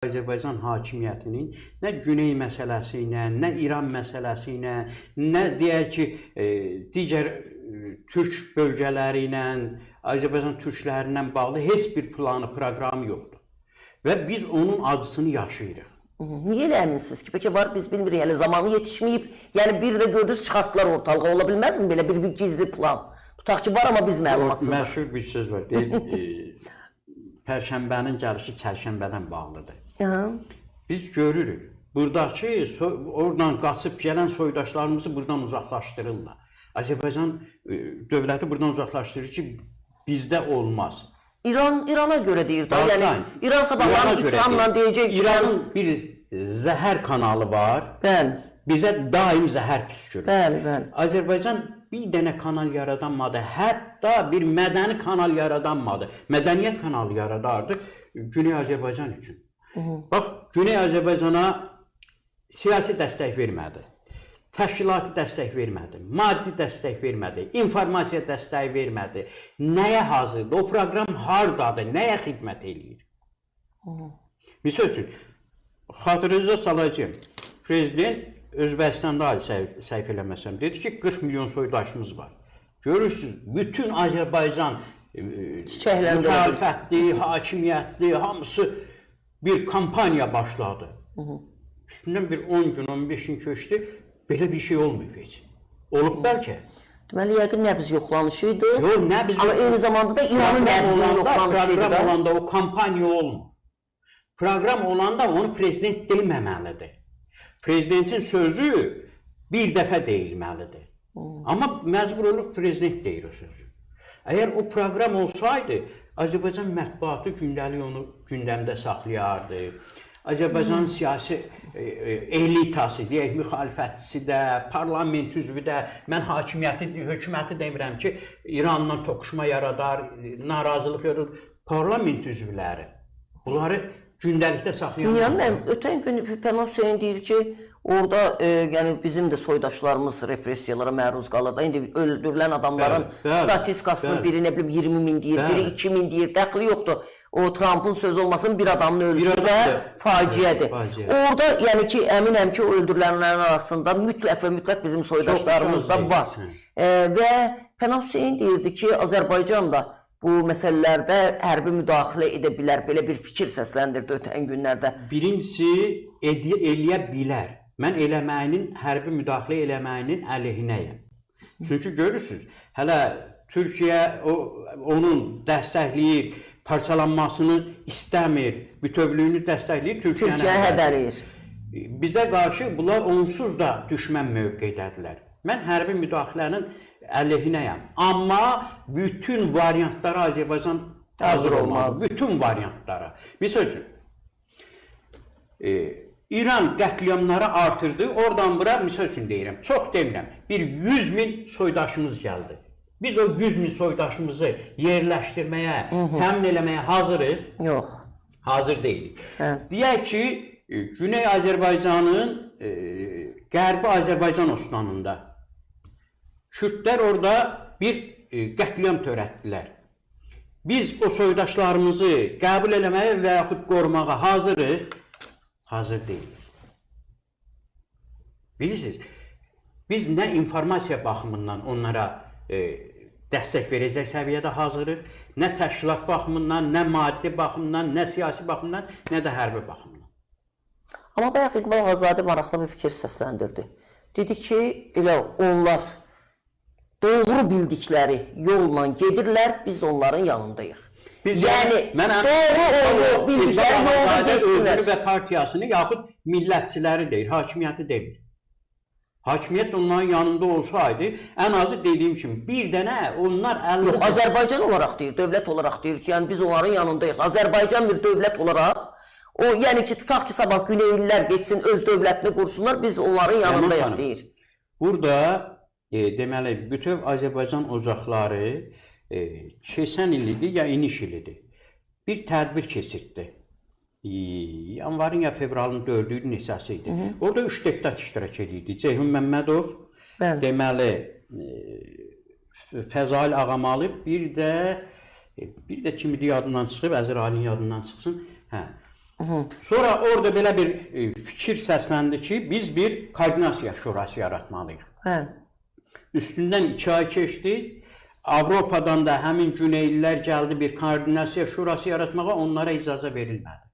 Azərbaycan hakimiyyətinin nə Güney məsələsi ilə, nə İran məsələsi ilə, nə deyək ki, digər türk bölgələri ilə, Azərbaycan türklərindən bağlı heç bir planı, proqramı yoxdur. Və biz onun acısını yaşayırıq. Niyə elə əminsiniz ki? Peki var, biz bilmirik, hələ zamanı yetişməyib. Yəni bir də gördünüz, çıxartdılar ortalığa. Ola bilməzmi belə bir gizli plan? Tutaq ki, var, amma biz məlumatsızıq. Məşhur bir söz var, deyil, Pərşənbənin gəlişi Çərşənbədən bağlıdır. Biz görürük, buradakı, oradan qaçıb gələn soydaşlarımızı buradan uzaqlaşdırırlar. Azərbaycan dövləti buradan uzaqlaşdırır ki, bizdə olmaz. İrana görə deyir da, yəni İran sabahları ittihamla deyəcək ki... İranın bir zəhər kanalı var, bizə daim zəhər püskürür. Azərbaycan bir dənə kanal yaradanmadı, hətta bir mədəni kanal yaradanmadı. Mədəniyyət kanalı yaradardı Güney Azərbaycan üçün. Bax, Güney Azərbaycana siyasi dəstək vermədi, təşkilati dəstək vermədi, maddi dəstək vermədi, informasiya dəstək vermədi. Nəyə hazırdır? O proqram hardadır? Nəyə xidmət eləyir? Misal üçün, xatırınıza salacağım. Prezident Özbəkistanda səhv eləməsəm, dedi ki, 40 milyon soydaşımız var. Görürsünüz, bütün Azərbaycan müxalifətli, hakimiyyətli, hamısı bir kampaniya başladı. Üstündən bir 10 gün, 15 gün keçdi, belə bir şey olmuyor heç. Olub bəlkə. Deməli, yəqin nəbz yoxlanışıydı. Yox, nəbz yoxlanışıydı. Amma eyni zamanda da İranın nəbzinin yoxlanışıydı. Proqram olanda o kampaniya olmur. Proqram olanda onu prezident deməməlidir. Prezidentin sözü bir dəfə deyilməlidir. Amma məcbur olub prezident deyir o sözü. Əgər o proqram olsaydı, Azərbaycan mətbuatı gündəlik onu gündəmdə saxlayardı. Azərbaycanın siyasi elitası, deyək, müxalifətçisi də, parlament üzvü də, mən hakimiyyəti, hökuməti demirəm ki, İranla toqquşma yaradar, narazılıq yaradar, parlament üzvləri. Bunları gündəlikdə saxlayan... Bilmiyorum, ötən gün Pənah Hüseyin deyir ki, orada yəni bizim də soydaşlarımız repressiyalara məruz qalır da. İndi öldürülən adamların statistikasının biri nə bilim 20 min deyir, biri 2 min deyir, dəxli yoxdur. O Trump'ın sözü olmasın, bir adamın ölüsü də faciədir. Orada yəni ki, əminəm ki, o öldürülənlərin arasında mütləq və mütləq bizim soydaşlarımız da var. Və Pənah Hüseyin deyirdi ki, Azərbaycan da bu məsələlərdə hərbi müdaxilə edə bilər, belə bir fikir səsləndirdi ötən günlərdə. Birincisi, eləyə bilər. Mən eləməyinin, hərbi müdaxilə eləməyinin əleyhinəyəm. Çünki görürsünüz, hələ Türkiyə onun dəstəkləyir, parçalanmasını istəmir, bütövlüyünü dəstəkləyir, Türkiyəni hədələyir. Bizə qarşı bunlar onsuz da düşmən mövqeydədirlər. Mən hərbi müdaxilənin əleyhinəyəm. Amma bütün variantlara Azərbaycan hazır olmalı. Bütün variantlara. Misal üçün, İran qətliamları artırdı, oradan bura, misal üçün deyirəm, çox demirəm, bir 100 min soydaşımız gəldi. Biz o 100 min soydaşımızı yerləşdirməyə, təmin eləməyə hazırıq. Yox. Hazır deyilik. Deyək ki, Güney Azərbaycanın, Qərbi Azərbaycan Osmanında Kürdlər orada bir qətliam törətdilər. Biz o soydaşlarımızı qəbul eləməyə və yaxud qorumağa hazırıq. Hazır deyilik. Bilirsiniz, biz nə informasiya baxımından onlara dəstək verəcək səviyyədə hazırıq, nə təşkilat baxımından, nə maddi baxımından, nə siyasi baxımından, nə də hərbi baxımından. Amma bayaq İqbal Ağazadə maraqlı bir fikir səsləndirdi. Dedi ki, elə onlar doğru bildikləri yolla gedirlər, biz də onların yanındayıq. Yəni, doğru bildikləri yolda getsinlər. Və partiyasını, yaxud millətçiləri deyir, hakimiyyəti demir. Hakimiyyət onların yanında olsaydı, ən azı dediyim kimi, bir dənə onlar əlində... Yox, Azərbaycan olaraq deyir, dövlət olaraq deyir ki, yəni biz onların yanındayıq. Azərbaycan bir dövlət olaraq, yəni ki, tutaq ki, sabah Güneylilər geçsin, öz dövlətini qursunlar, biz onların yanındayıq deyir. Burada, deməli, bütöv Azərbaycan ocaqları keçən illidir, ya iniş illidir. Bir tədbir keçirdi. Yanvarın ya fevralın 4-ü neçəsi idi. Orada 3 deputat iştirak edirdi. Ceyhun Məmmədov, deməli, Fəzail Ağamalı, bir də kimi yadından çıxıb, Əzər Ali'nin yadından çıxsın. Sonra orada belə bir fikir səsləndi ki, biz bir koordinasiya şurası yaratmalıyıq. Üstündən 2 ay keçdi. Avropadan da həmin Güneylilər gəldi bir koordinasiya şurası yaratmağa, onlara icazə verilmədi.